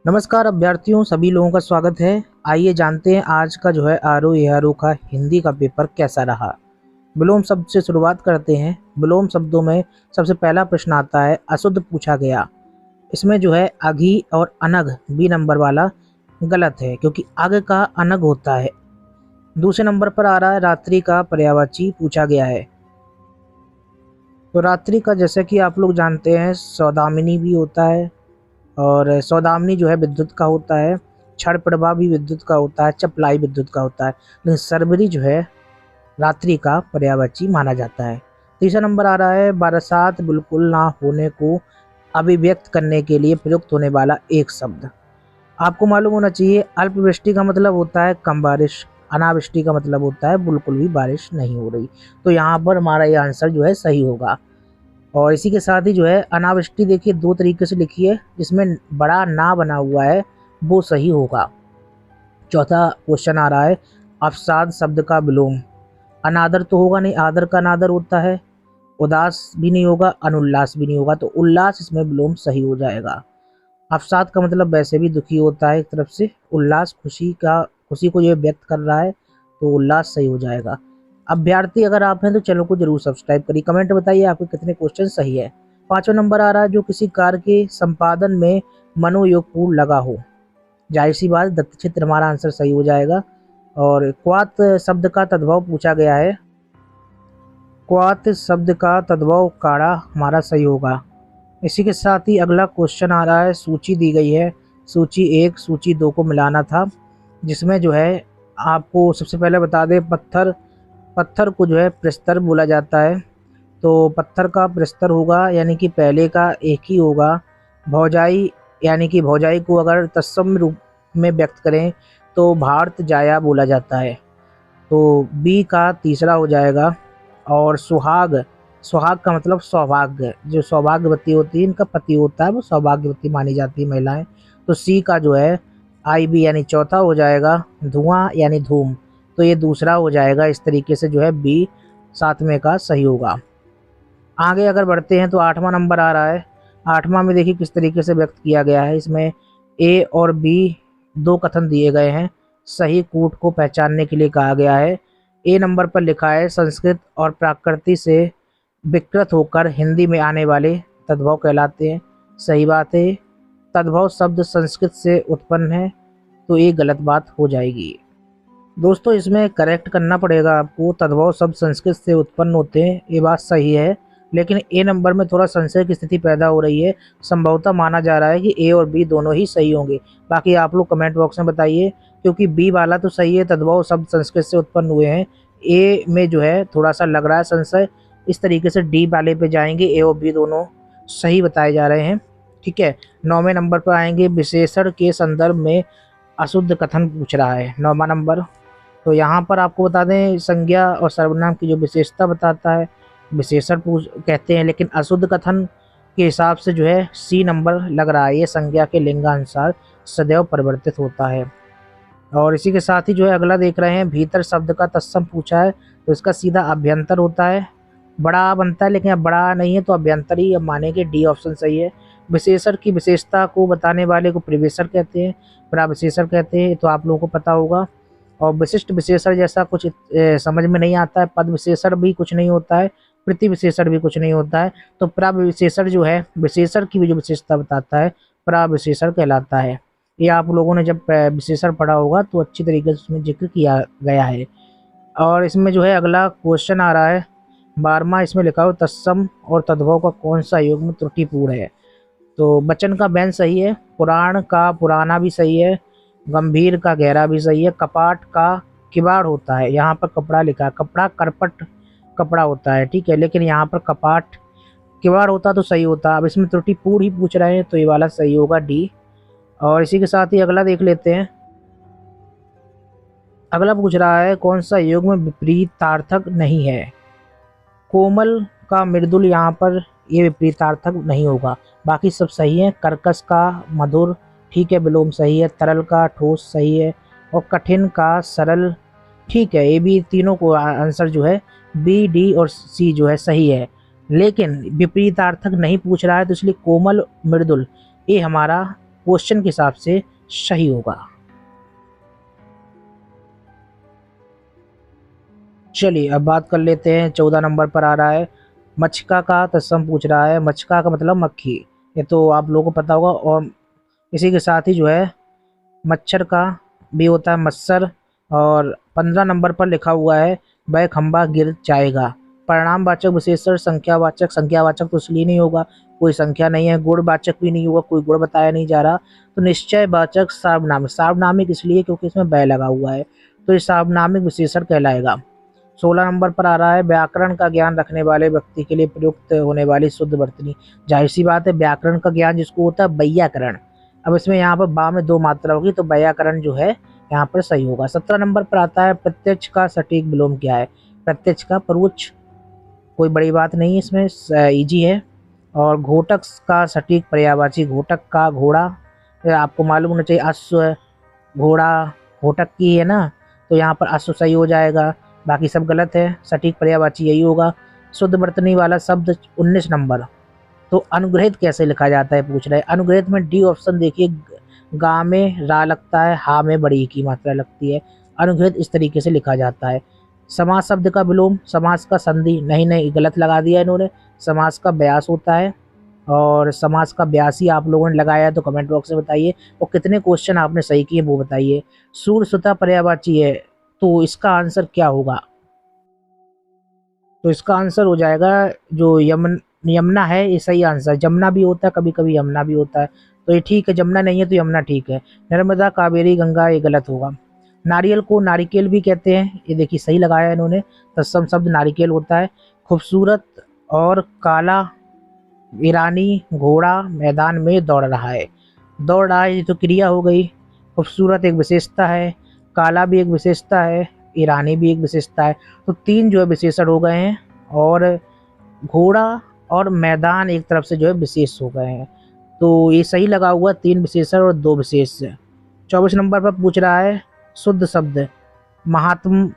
नमस्कार अभ्यर्थियों, सभी लोगों का स्वागत है। आइए जानते हैं आज का जो है आरओ एआरओ का हिंदी का पेपर कैसा रहा। विलोम शब्द से शुरुआत करते हैं। विलोम शब्दों में सबसे पहला प्रश्न आता है अशुद्ध पूछा गया। इसमें जो है अघी और अनग बी नंबर वाला गलत है, क्योंकि अग का अनग होता है। दूसरे नंबर पर आ रहा है रात्रि का पर्यायवाची पूछा गया है। तो रात्रि का जैसे कि आप लोग जानते हैं सौदामिनी भी होता है, और सौदामिनी जो है विद्युत का होता है। क्षण प्रभा भी विद्युत का होता है, चपलाई विद्युत का होता है, लेकिन सरबरी जो है रात्रि का पर्यायवाची माना जाता है। तीसरा नंबर आ रहा है बरसात बिल्कुल ना होने को अभिव्यक्त करने के लिए प्रयुक्त होने वाला एक शब्द। आपको मालूम होना चाहिए अल्पवृष्टि का मतलब होता है कम बारिश, अनावृष्टि का मतलब होता है बिल्कुल भी बारिश नहीं हो रही। तो यहाँ पर हमारा ये आंसर जो है सही होगा। और इसी के साथ ही जो है अनावृष्टि देखिए दो तरीके से लिखी है, जिसमें बड़ा ना बना हुआ है वो सही होगा। चौथा क्वेश्चन आ रहा है अवसाद शब्द का विलोम। अनादर तो होगा नहीं, आदर का अनादर होता है। उदास भी नहीं होगा, अनुल्लास भी नहीं होगा, तो उल्लास इसमें विलोम सही हो जाएगा। अवसाद का मतलब वैसे भी दुखी होता है एक तरफ से, उल्लास खुशी को ये व्यक्त कर रहा है, तो उल्लास सही हो जाएगा। अभ्यर्थी अगर आप हैं तो चैनल को जरूर सब्सक्राइब करिए, कमेंट बताइए आपके कितने क्वेश्चन सही है। पांचवा नंबर आ रहा है जो किसी कार्य के संपादन में मनोयोगपूर्ण लगा हो। जाहिर सी बात दत्तचित्र हमारा आंसर सही हो जाएगा। और क्वात शब्द का तद्भव पूछा गया है। क्वात शब्द का तद्भव काढ़ा हमारा सही होगा। इसी के साथ ही अगला क्वेश्चन आ रहा है सूची दी गई है, सूची 1 सूची 2 को मिलाना था, जिसमें जो है आपको सबसे पहले बता दें पत्थर को जो है प्रस्तर बोला जाता है। तो पत्थर का प्रस्तर होगा, यानी कि पहले का एक ही होगा। भौजाई यानी कि भौजाई को अगर तत्सम रूप में व्यक्त करें तो भारत जाया बोला जाता है, तो बी का तीसरा हो जाएगा। और सुहाग, सुहाग का मतलब सौभाग्य, जो सौभाग्यवती होती है इनका पति होता है वो सौभाग्यवती मानी जाती है महिलाएं, तो सी का जो है आई बी यानी चौथा हो जाएगा। धुआं यानी धूम, तो ये दूसरा हो जाएगा। इस तरीके से जो है बी सातवें का सही होगा। आगे अगर बढ़ते हैं तो आठवां नंबर आ रहा है। आठवां में देखिए किस तरीके से व्यक्त किया गया है। इसमें ए और बी दो कथन दिए गए हैं, सही कूट को पहचानने के लिए कहा गया है। ए नंबर पर लिखा है संस्कृत और प्राकृति से विकृत होकर हिंदी में आने वाले तद्भव कहलाते हैं। सही बात है, तद्भव शब्द संस्कृत से उत्पन्न है, तो ये गलत बात हो जाएगी। दोस्तों इसमें करेक्ट करना पड़ेगा आपको, तद्भव शब्द संस्कृत से उत्पन्न होते हैं, ये बात सही है, लेकिन ए नंबर में थोड़ा संशय की स्थिति पैदा हो रही है। संभवतः माना जा रहा है कि ए और बी दोनों ही सही होंगे। बाकी आप लोग कमेंट बॉक्स में बताइए, क्योंकि बी वाला तो सही है, तद्भव शब्द संस्कृत से उत्पन्न हुए हैं। ए में जो है थोड़ा सा लग रहा है संशय, इस तरीके से डी वाले पे जाएंगे। ए और बी दोनों सही बताए जा रहे हैं, ठीक है। 9वें नंबर पर आएंगे विशेषण के संदर्भ में अशुद्ध कथन पूछ रहा है, 9वां नंबर। तो यहाँ पर आपको बता दें संज्ञा और सर्वनाम की जो विशेषता बताता है विशेषण पूछ कहते हैं, लेकिन अशुद्ध कथन के हिसाब से जो है सी नंबर लग रहा है, ये संज्ञा के लिंगानुसार सदैव परिवर्तित होता है। और इसी के साथ ही जो है अगला देख रहे हैं भीतर शब्द का तत्सम पूछा है, तो इसका सीधा अभ्यंतर होता है। बड़ा बनता है लेकिन अब बड़ा नहीं है, तो अभ्यंतर ही अब मानेंगे, डी ऑप्शन सही है। विशेषण की विशेषता को बताने वाले को परिवेशण कहते हैं, पराविशेषण कहते हैं, तो आप लोगों को पता होगा। और विशिष्ट विशेषण जैसा कुछ समझ में नहीं आता है। पद विशेषण भी कुछ नहीं होता है, प्रति विशेषण भी कुछ नहीं होता है, तो प्रविशेषण जो है विशेषण की भी जो विशेषता बताता है प्रविशेषण कहलाता है। ये आप लोगों ने जब विशेषण पढ़ा होगा तो अच्छी तरीके से उसमें जिक्र किया गया है। और इसमें जो है अगला क्वेश्चन आ रहा है 12वां, इसमें लिखा हो तत्सम और तद्भव का कौन सा युग्म त्रुटिपूर्ण है। तो बचन का बैन सही है, पुराण का पुराना भी सही है, गंभीर का गहरा भी सही है, कपाट का किवाड़ होता है, यहाँ पर कपड़ा लिखा है, कपड़ा करपट कपड़ा होता है, ठीक है, लेकिन यहाँ पर कपाट किवाड़ होता तो सही होता। अब इसमें त्रुटिपूर्ण ही पूछ रहे हैं, तो ये वाला सही होगा डी। और इसी के साथ ही अगला देख लेते हैं। अगला पूछ रहा है कौन सा युग्म विपरीतार्थक नहीं है। कोमल का मृदुल, यहाँ पर ये विपरीतार्थक नहीं होगा, बाकी सब सही है। कर्कश का मधुर, ठीक है, विलोम सही है। तरल का ठोस सही है, और कठिन का सरल, ठीक है, ये भी तीनों को आंसर जो है बी डी और सी जो है सही है। लेकिन विपरीतार्थक नहीं पूछ रहा है, तो इसलिए कोमल मृदुल ये हमारा क्वेश्चन के हिसाब से सही होगा। चलिए अब बात कर लेते हैं, 14 नंबर पर आ रहा है मच्छका का तत्सम पूछ रहा है। मच्छका का मतलब मक्खी, ये तो आप लोगों को पता होगा। और इसी के साथ ही जो है मच्छर का भी होता है मत्सर। और 15 नंबर पर लिखा हुआ है वह खंबा गिर जाएगा। परिणामवाचक विशेषण संख्यावाचक, संख्यावाचक तो इसलिए नहीं होगा, कोई संख्या नहीं है। गुणवाचक भी नहीं होगा, कोई गुण बताया नहीं जा रहा। तो निश्चयवाचक सार्वनामिक, सार्वनामिक इसलिए क्योंकि इसमें वह लगा हुआ है, तो ये सार्वनामिक विशेषण कहलाएगा। 16 नंबर पर आ रहा है व्याकरण का ज्ञान रखने वाले व्यक्ति के लिए प्रयुक्त होने वाली शुद्ध वर्तनी। जाहिर सी बात है, व्याकरण का ज्ञान जिसको होता है वैयाकरण। अब इसमें यहाँ पर बा में 2 मात्रा होगी, तो वैयाकरण जो है यहाँ पर सही होगा। 17 नंबर पर आता है प्रत्यक्ष का सटीक विलोम क्या है। प्रत्यक्ष का परोक्ष, कोई बड़ी बात नहीं है, इसमें इजी है। और घोटक का सटीक पर्यायवाची, घोटक का घोड़ा, आपको मालूम होना चाहिए अश्व घोड़ा घोटक की है ना, तो यहाँ पर अश्व सही हो जाएगा, बाकी सब गलत है। सटीक पर्यायवाची यही होगा। शुद्ध वर्तनी वाला शब्द 19 नंबर, तो अनुग्रहित कैसे लिखा जाता है पूछ रहे हैं। अनुग्रहित में डी ऑप्शन देखिए, गा में रा लगता है, हा में बड़ी की मात्रा लगती है। अनुग्रहित इस तरीके से लिखा जाता है। समास शब्द का विलोम, समास का संधि, नहीं गलत लगा दिया इन्होंने। समास का व्यास होता है, और समास का व्यास ही आप लोगों ने लगाया है, तो कमेंट बॉक्स में बताइए। और कितने क्वेश्चन आपने सही किए वो बताइए। सूर सुता पर्यायवाची है, तो इसका आंसर क्या होगा। तो इसका आंसर हो जाएगा जो यमुना है, ये सही आंसर। जमुना भी होता है, कभी कभी यमुना भी होता है, तो ये ठीक है। जमुना नहीं है तो यमुना ठीक है। नर्मदा कावेरी गंगा ये गलत होगा। नारियल को नारिकेल भी कहते हैं, ये देखिए सही लगाया इन्होंने, तत्सम शब्द नारिकेल होता है। खूबसूरत और काला ईरानी घोड़ा मैदान में दौड़ रहा है। दौड़ रहा है ये तो क्रिया हो गई। खूबसूरत एक विशेषता है, काला भी एक विशेषता है, ईरानी भी एक विशेषता है, तो 3 जो है विशेषण हो गए हैं। और घोड़ा और मैदान एक तरफ से जो है विशेष हो गए हैं, तो ये सही लगा हुआ, 3 विशेषण और 2 विशेष। 24 नंबर पर पूछ रहा है शुद्ध शब्द महात्म,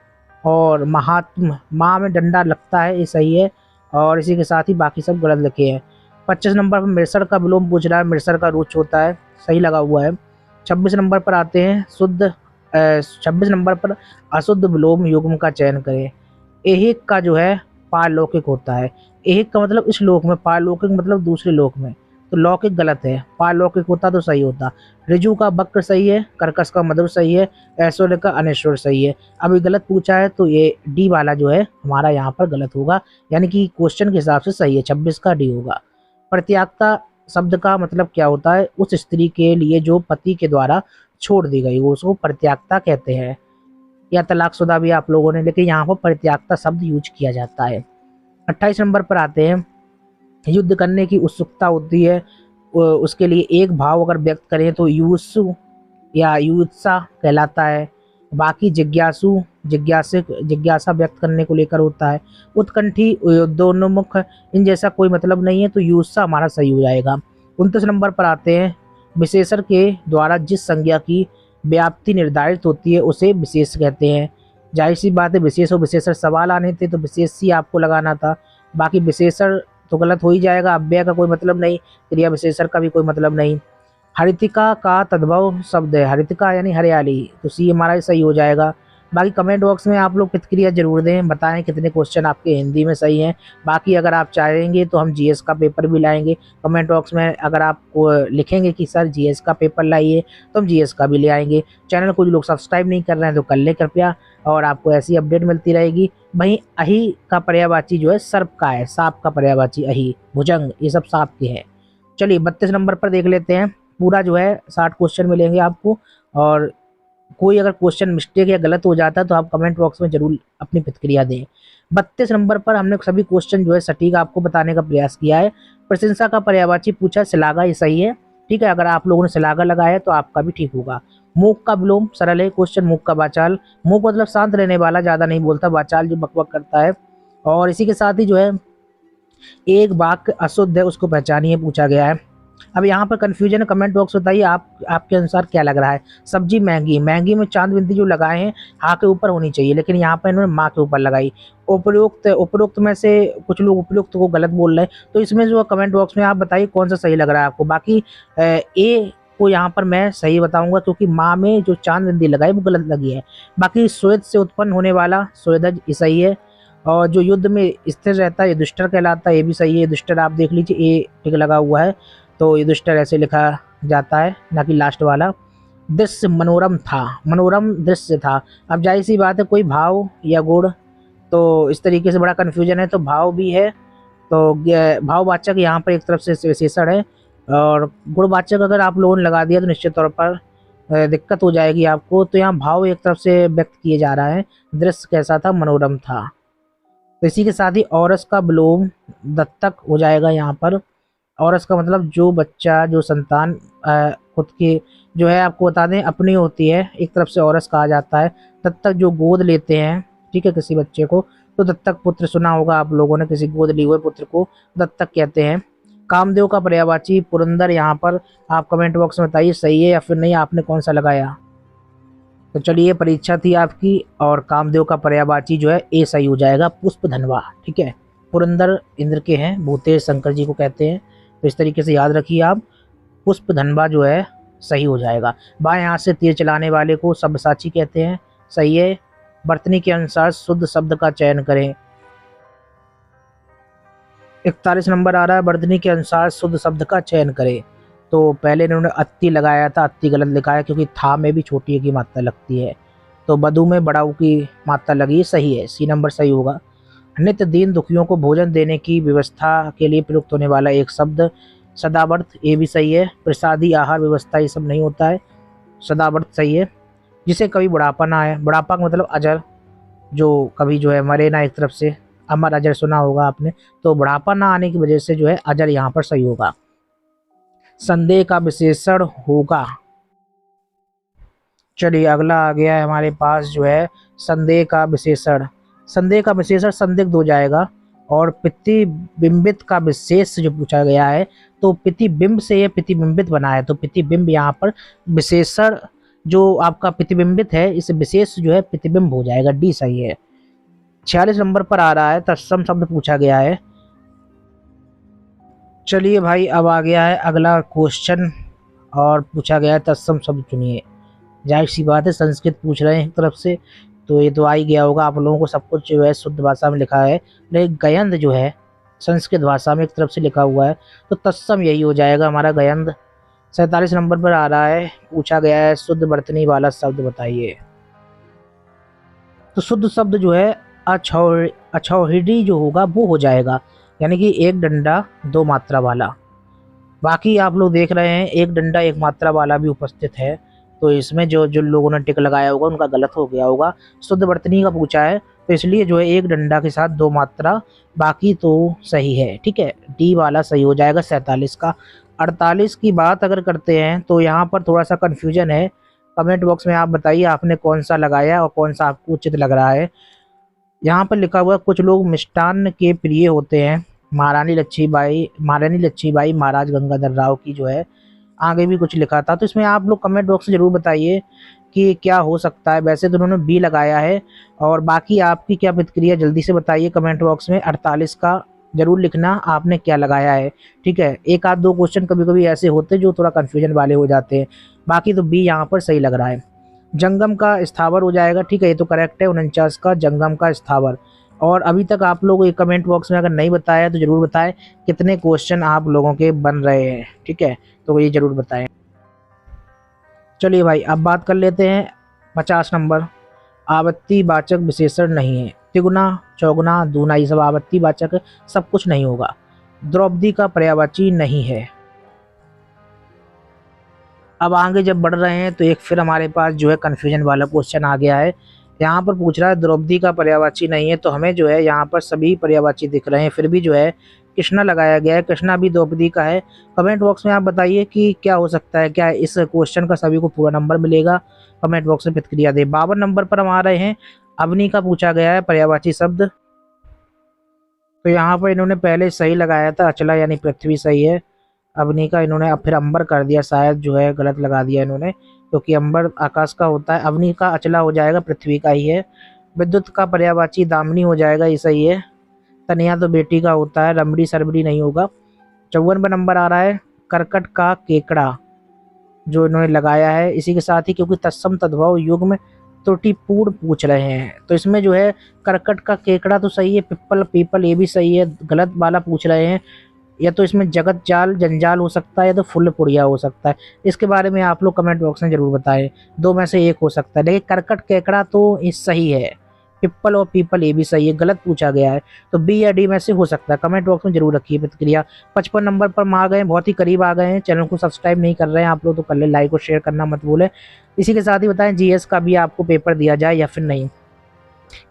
और महात्म माँ में डंडा लगता है, ये सही है। और इसी के साथ ही बाकी सब गलत लिखे हैं। 25 नंबर पर मिरसर का विलोम पूछ रहा है। मिरसर का रुच होता है, सही लगा हुआ है। 26 नंबर पर आते हैं 26 नंबर पर अशुद्ध विलोम युग्म का चयन करें। एहिक का जो है पारलौकिक होता है। एहिक का मतलब इस लोक में, पारलौकिक मतलब दूसरे लोक में, तो लौकिक गलत है, पारलौकिक होता तो सही होता। ऋजु का वक्र सही है, कर्कश का मधुर सही है, ऐश्वर्य का अनैश्वर सही है। अभी गलत पूछा है तो ये डी वाला जो है हमारा यहाँ पर गलत होगा, यानी कि क्वेश्चन के हिसाब से सही है, 26 का डी होगा। परित्यागता शब्द का मतलब क्या होता है, उस स्त्री के लिए जो पति के द्वारा छोड़ दी गई वो उसको परित्यागता कहते हैं, या तलाकशुदा भी आप लोगों ने, लेकिन यहाँ पर परित्यागता शब्द यूज किया जाता है। 28 नंबर पर आते हैं युद्ध करने की उत्सुकता होती है, उसके लिए एक भाव अगर व्यक्त करें तो युत्सु या युत्सा कहलाता है। बाकी जिज्ञासु जिज्ञासा व्यक्त करने को लेकर होता है। उत्कंठी युद्धोन्मुख इन जैसा कोई मतलब नहीं है, तो युत्सा हमारा सही हो जाएगा। 29 नंबर पर आते हैं विशेषण के द्वारा जिस संज्ञा की व्याप्ति निर्धारित होती है उसे विशेष कहते हैं। जाहिर सी बात है, विशेष और विशेषण सवाल आने थे तो विशेष ही आपको लगाना था, बाकी विशेषण तो गलत हो ही जाएगा। अव्यय का कोई मतलब नहीं, क्रिया विशेषण का भी कोई मतलब नहीं। हरितिका का तद्भव शब्द है, हरितिका यानी हरियाली, तो सी हमारा सही हो जाएगा। बाकी कमेंट बॉक्स में आप लोग प्रतिक्रिया जरूर दें, बताएं कितने क्वेश्चन आपके हिंदी में सही हैं। बाकी अगर आप चाहेंगे तो हम जीएस का पेपर भी लाएंगे। कमेंट बॉक्स में अगर आप लिखेंगे कि सर जीएस का पेपर लाइए तो हम जीएस का भी ले आएंगे। चैनल को जो लोग सब्सक्राइब नहीं कर रहे हैं तो कर लें कृपया, और आपको ऐसी अपडेट मिलती रहेगी। वहीं अही का पर्यायवाची जो है सर्प का है, सांप का पर्यायवाची अही, भुजंग, ये सब सांप के हैं। चलिए 32 नंबर पर देख लेते हैं। पूरा जो है 60 क्वेश्चन मिलेंगे आपको, और कोई अगर क्वेश्चन मिस्टेक या गलत हो जाता है तो आप कमेंट बॉक्स में जरूर अपनी प्रतिक्रिया दें। 32 नंबर पर हमने सभी क्वेश्चन जो है सटीक आपको बताने का प्रयास किया है। प्रशंसा का पर्यायवाची पूछा, श्लाघा, ये सही है, ठीक है। अगर आप लोगों ने श्लाघा लगाया तो आपका भी ठीक होगा। मूक का विलोम सरल है क्वेश्चन, मूक का वाचाल, मूक मतलब शांत रहने वाला, ज्यादा नहीं बोलता, वाचाल जो बकबक करता है। और इसी के साथ ही जो है एक वाक्य अशुद्ध है उसको पहचानिए पूछा गया है। अब यहाँ पर कंफ्यूजन है, कमेंट बॉक्स बताइए आपके अनुसार क्या लग रहा है। सब्जी महंगी, महंगी में चांद बिंदी जो लगाए हैं हा के ऊपर होनी चाहिए, लेकिन यहाँ पर इन्होंने माँ के ऊपर लगाई। उपयुक्त, उपयुक्त में से कुछ लोग उपयुक्त को गलत बोल रहे हैं, तो इसमें जो कमेंट बॉक्स में आप बताइए कौन सा सही लग रहा है आपको। बाकी ए आपको यहाँ पर मैं सही बताऊंगा, क्योंकि माँ में जो चांद बिंदी लगाई वो गलत लगी है। बाकी स्वेद से उत्पन्न होने वाला स्वेदज ये सही है। और जो युद्ध में स्थिर रहता है युधिष्ठिर कहलाता है, ये भी सही है। युधिष्ठिर आप देख लीजिए, ए टिक लगा हुआ है, तो युधिष्ठिर ऐसे लिखा जाता है, ना कि लास्ट वाला। दृश्य मनोरम था, मनोरम दृश्य था। अब जाहिर सी बात है, कोई भाव या गुण, तो इस तरीके से बड़ा कन्फ्यूजन है, तो भाव भी है। तो भाववाचक यहाँ पर एक तरफ से विशेषण है, और गुणवाचक अगर आप लोगों ने लगा दिया तो निश्चित तौर पर दिक्कत हो जाएगी आपको। तो यहाँ भाव एक तरफ से व्यक्त किए जा रहा है, दृश्य कैसा था, मनोरम था। तो इसी के साथ ही औरस का विलोम दत्तक हो जाएगा यहाँ पर। औरस का मतलब जो बच्चा, जो संतान खुद की जो है, आपको बता दें अपनी होती है, एक तरफ से औरस कहा जाता है। दत्तक जो गोद लेते हैं, ठीक है, किसी बच्चे को, तो दत्तक पुत्र सुना होगा आप लोगों ने, किसी गोद लिए हुए पुत्र को दत्तक कहते हैं। कामदेव का पर्यायवाची पुरंदर, यहाँ पर आप कमेंट बॉक्स में बताइए सही है या फिर नहीं, आपने कौन सा लगाया। तो चलिए, परीक्षा थी आपकी, और कामदेव का पर्यायवाची जो है ए सही हो जाएगा, पुष्पधनवा। ठीक है, पुरंदर इंद्र के हैं, भूतेश शंकर जी को कहते हैं, तो इस तरीके से याद रखिए आप। पुष्पधनवा जो है सही हो जाएगा। बाएं हाथ से तीर चलाने वाले को सब्यसाची कहते हैं, सही है। वर्तनी के अनुसार शुद्ध शब्द का चयन करें। 41 नंबर आ रहा है, वर्तनी के अनुसार शुद्ध शब्द का चयन करें। तो पहले इन्होंने अत्ती लगाया था, अत्ती गलत लिखा है, क्योंकि था में भी छोटी की मात्रा लगती है। तो बधु में बड़ाऊ की मात्रा लगी, सही है, सी नंबर सही होगा। नित्य दीन दुखियों को भोजन देने की व्यवस्था के लिए प्रयुक्त होने वाला एक शब्द सदावर्त, ये भी सही है। प्रसादी आहार व्यवस्था ये सब नहीं होता है, सदावर्त सही है। जिसे कभी बुढ़ापा ना आए, बुढ़ापा का मतलब अजर, जो कभी जो है मरे ना, एक तरफ से अमर अजर सुना होगा आपने, तो बुढ़ापा ना आने की वजह से जो है अजर यहाँ पर सही होगा। संदेह का विशेषण होगा। चलिए, अगला आ गया है हमारे पास जो है संदेह का विशेषण। संदेह का विशेषण संदिग्ध हो जाएगा। और प्रतिबिंबित का विशेष जो पूछा गया है, तो प्रतिबिंब से ये प्रतिबिंबित बना है, तो प्रतिबिंब यहाँ पर विशेषण जो आपका प्रतिबिंबित है, इस विशेष जो है प्रतिबिंब हो जाएगा, डी सही है। 46 नंबर पर आ रहा है, तत्सम शब्द पूछा गया है। चलिए भाई, अब आ गया है अगला क्वेश्चन, और पूछा गया है तत्सम शब्द चुनिए। जाहिर सी बात है, संस्कृत पूछ रहे हैं एक तरफ से, तो ये तो आ ही गया होगा आप लोगों को, सब कुछ जो है शुद्ध भाषा में लिखा है, लेकिन गयंद जो है संस्कृत भाषा में एक तरफ से लिखा हुआ है, तो तत्सम यही हो जाएगा हमारा, गयंद। 47 नंबर पर आ रहा है, पूछा गया है शुद्ध वर्तनी वाला शब्द बताइए। तो शुद्ध शब्द जो है अछौहिडी जो होगा वो हो जाएगा, यानी कि एक डंडा दो मात्रा वाला। बाकी आप लोग देख रहे हैं एक डंडा एक मात्रा वाला भी उपस्थित है, तो इसमें जो जो लोगों ने टिक लगाया होगा उनका गलत हो गया होगा। शुद्ध वर्तनी का पूछा है, तो इसलिए जो है एक डंडा के साथ दो मात्रा, बाकी तो सही है। ठीक है, डी वाला सही हो जाएगा 47 का। 48 की बात अगर करते हैं तो यहाँ पर थोड़ा सा कन्फ्यूजन है। कमेंट बॉक्स में आप बताइए आपने कौन सा लगाया और कौन सा आपको उचित लग रहा है। यहाँ पर लिखा हुआ है कुछ लोग मिष्टान्न के प्रिय होते हैं। महारानी लक्ष्मीबाई महाराज गंगाधर राव की जो है, आगे भी कुछ लिखा था, तो इसमें आप लोग कमेंट बॉक्स में ज़रूर बताइए कि क्या हो सकता है। वैसे तो उन्होंने बी लगाया है, और बाकी आपकी क्या प्रतिक्रिया जल्दी से बताइए कमेंट बॉक्स में। 48 का ज़रूर लिखना आपने क्या लगाया है। ठीक है, एक आध दो क्वेश्चन कभी कभी ऐसे होते हैं जो थोड़ा कन्फ्यूजन वाले हो जाते हैं, बाकी तो बी यहाँ पर सही लग रहा है। जंगम का स्थावर हो जाएगा। ठीक है, ये तो करेक्ट है, 49 का जंगम का स्थावर। और अभी तक आप लोग ये कमेंट बॉक्स में अगर नहीं बताया तो ज़रूर बताएं कितने क्वेश्चन आप लोगों के बन रहे हैं। ठीक है, तो ये ज़रूर बताएं। चलिए भाई, अब बात कर लेते हैं 50 नंबर। आवर्ती वाचक विशेषण नहीं है। तिगुना, चौगुना, दूना, ये सब आवर्ती वाचक सब कुछ नहीं होगा। द्रौपदी का पर्यायवाची नहीं है। अब आगे जब बढ़ रहे हैं तो एक फिर हमारे पास जो है कन्फ्यूजन वाला क्वेश्चन आ गया है। यहाँ पर पूछ रहा है द्रौपदी का पर्यायवाची नहीं है, तो हमें जो है यहाँ पर सभी पर्यायवाची दिख रहे हैं, फिर भी जो है कृष्णा लगाया गया है। कृष्णा भी द्रौपदी का है। कमेंट बॉक्स में आप बताइए कि क्या हो सकता है, क्या इस क्वेश्चन का सभी को पूरा नंबर मिलेगा। कमेंट बॉक्स में प्रतिक्रिया दे। 52 नंबर पर हम आ रहे हैं। अवनी का पूछा गया है पर्यायवाची शब्द, तो यहाँ पर इन्होंने पहले सही लगाया था, अचला यानी पृथ्वी सही है। अवनी का इन्होंने अब फिर अंबर कर दिया, शायद जो है गलत लगा दिया इन्होंने, क्योंकि अंबर आकाश का होता है। अवनी का अचला हो जाएगा, पृथ्वी का ही है। विद्युत का पर्यायवाची दामिनी हो जाएगा, ये सही है। तनिया तो बेटी का होता है, रमड़ी सरबड़ी नहीं होगा। 54 पर नंबर आ रहा है। करकट का केकड़ा, जो इन्होंने लगाया है। इसी के साथ ही क्योंकि तत्सम तद्भव युग्म त्रुटिपूर्ण पूछ रहे हैं, तो इसमें जो है करकट का केकड़ा तो सही है, पिप्पल पीपल ये भी सही है, गलत वाला पूछ रहे हैं। या तो इसमें जगत जाल जंजाल हो सकता है या तो फुल पुड़िया हो सकता है। इसके बारे में आप लोग कमेंट बॉक्स में जरूर बताएं, दो में से एक हो सकता है। लेकिन करकट केकड़ा तो इस सही है, पिप्पल और पीपल ये भी सही है, गलत पूछा गया है। तो बी या डी में से हो सकता है। कमेंट बॉक्स में जरूर रखिए प्रतिक्रिया। 55 नंबर पर हम आ गए, बहुत ही करीब आ गए हैं। चैनल को सब्सक्राइब नहीं कर रहे हैं आप लोग तो कर ले, लाइक और शेयर करना मत भूलें। इसी के साथ ही बताएं जीएस का भी आपको पेपर दिया जाए या फिर नहीं,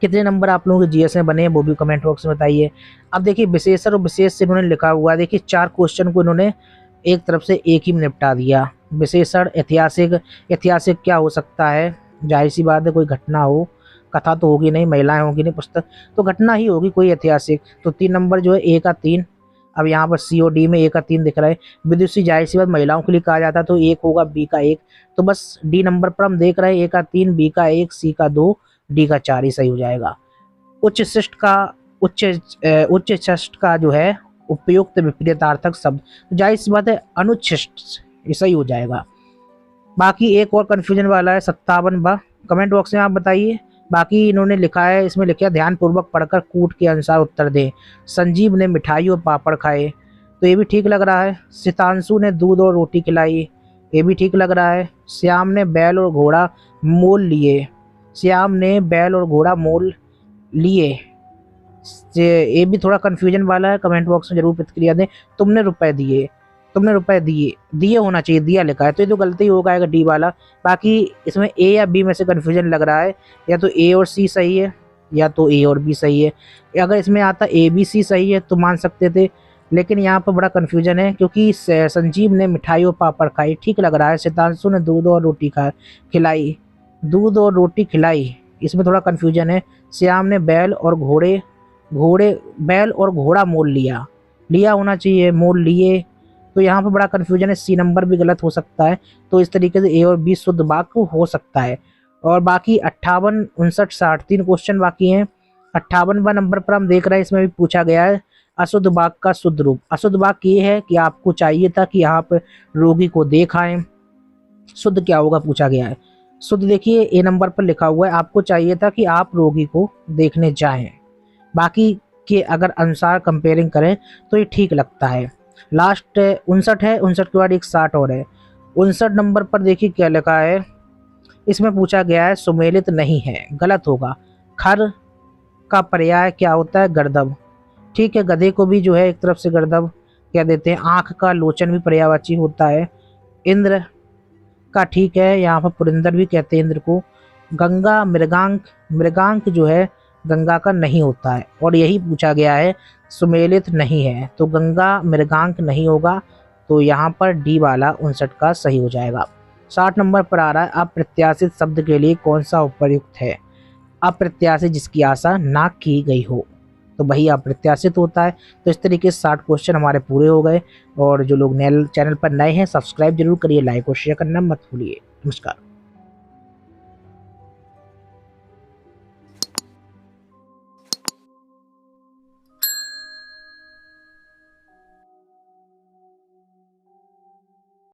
कितने नंबर आप लोगों के जीएस में बने हैं वो भी कमेंट बॉक्स में बताइए। अब देखिए विशेषण और विशेष से इन्होंने लिखा हुआ है, देखिए 4 क्वेश्चन को इन्होंने एक तरफ से एक ही में निपटा दिया। विशेषण ऐतिहासिक, ऐतिहासिक क्या हो सकता है, जाहिर सी बात है कोई घटना हो, कथा तो होगी नहीं, महिलाएं होगी नहीं, पुस्तक तो घटना ही होगी कोई ऐतिहासिक। तो 3 नंबर जो है ए का 3, अब यहाँ पर सी और डी में ए का 3 दिख रहा है। विदुषी जाहिर सी बात महिलाओं के लिए कहा जाता है तो 1 होगा, बी का 1। तो बस डी नंबर पर हम देख रहे हैं ए का 3, बी का 1, सी का 2, डी का 4 ही सही हो जाएगा। उच्च शिष्ट का उच्च शिष्ट का जो है उपयुक्त विपरीतार्थक शब्द, तो जाहिर सी बात है अनुच्छिष्ट, ये सही हो जाएगा। बाकी एक और कंफ्यूजन वाला है 57 कमेंट बॉक्स में आप बताइए। बाकी इन्होंने लिखा है, इसमें लिखा है ध्यान पूर्वक पढ़कर कूट के अनुसार उत्तर दें। संजीव ने मिठाई और पापड़ खाए, तो ये भी ठीक लग रहा है। सितांशु ने दूध और रोटी खिलाई, ये भी ठीक लग रहा है। श्याम ने बैल और घोड़ा मोल लिए, श्याम ने बैल और घोड़ा मोल लिए, ये भी थोड़ा कन्फ्यूजन वाला है। कमेंट बॉक्स में जरूर प्रतिक्रिया दें। तुमने रुपए दिए, तुमने रुपए दिए, दिए होना चाहिए, दिया लिखा है तो ये तो गलती होगा डी वाला। बाकी इसमें ए या बी में से कन्फ्यूजन लग रहा है, या तो ए और सी सही है या तो ए और बी सही है। अगर इसमें आता ए बी सी सही है तो मान सकते थे, लेकिन यहाँ पर बड़ा कन्फ्यूजन है क्योंकि संजीव ने मिठाई और पापड़ खाई, ठीक लग रहा है। सितांशु ने दूध और रोटी खिलाई, दूध और रोटी खिलाई, इसमें थोड़ा कन्फ्यूजन है। श्याम ने बैल और घोड़ा मोल लिया, लिया होना चाहिए, मोल लिए, तो यहाँ पर बड़ा कन्फ्यूजन है। सी नंबर भी गलत हो सकता है। तो इस तरीके से ए और बी शुद्ध वाक्य हो सकता है। और बाकी 58, 59, 60 3 क्वेश्चन बाकी हैं। 58वां नंबर पर हम देख रहे हैं, इसमें भी पूछा गया है अशुद्ध वाक्य का शुद्ध रूप। अशुद्ध वाक्य ये है कि आपको चाहिए था कि आप रोगी को देखाएं, शुद्ध क्या होगा पूछा गया है। शुद्ध देखिए ए नंबर पर लिखा हुआ है, आपको चाहिए था कि आप रोगी को देखने जाएं। बाकी के अगर अनुसार कंपेयरिंग करें तो ये ठीक लगता है। लास्ट 59 है, 59 के बाद एक 60 और है। 59 नंबर पर देखिए क्या लिखा है, इसमें पूछा गया है सुमेलित नहीं है, गलत होगा। खर का पर्याय क्या होता है, गर्दभ, ठीक है। गधे को भी जो है एक तरफ से गर्दभ कह देते हैं। आंख का लोचन भी पर्यायवाची होता है। इंद्र का ठीक है, यहाँ पर पुरिंदर भी कहते हैं इंद्र को। गंगा मृगांक, मृगांक जो है गंगा का नहीं होता है, और यही पूछा गया है सुमेलित नहीं है, तो गंगा मृगांक नहीं होगा। तो यहाँ पर डी वाला 59 का सही हो जाएगा। 60 नंबर पर आ रहा है अप्रत्याशित शब्द के लिए कौन सा उपयुक्त है। अप्रत्याशित जिसकी आशा ना की गई हो, तो वही अप्रत्याशित होता है। तो इस तरीके से 60 क्वेश्चन हमारे पूरे हो गए। और जो लोग नए चैनल पर नए हैं सब्सक्राइब जरूर करिए, लाइक और शेयर करना मत भूलिए। नमस्कार।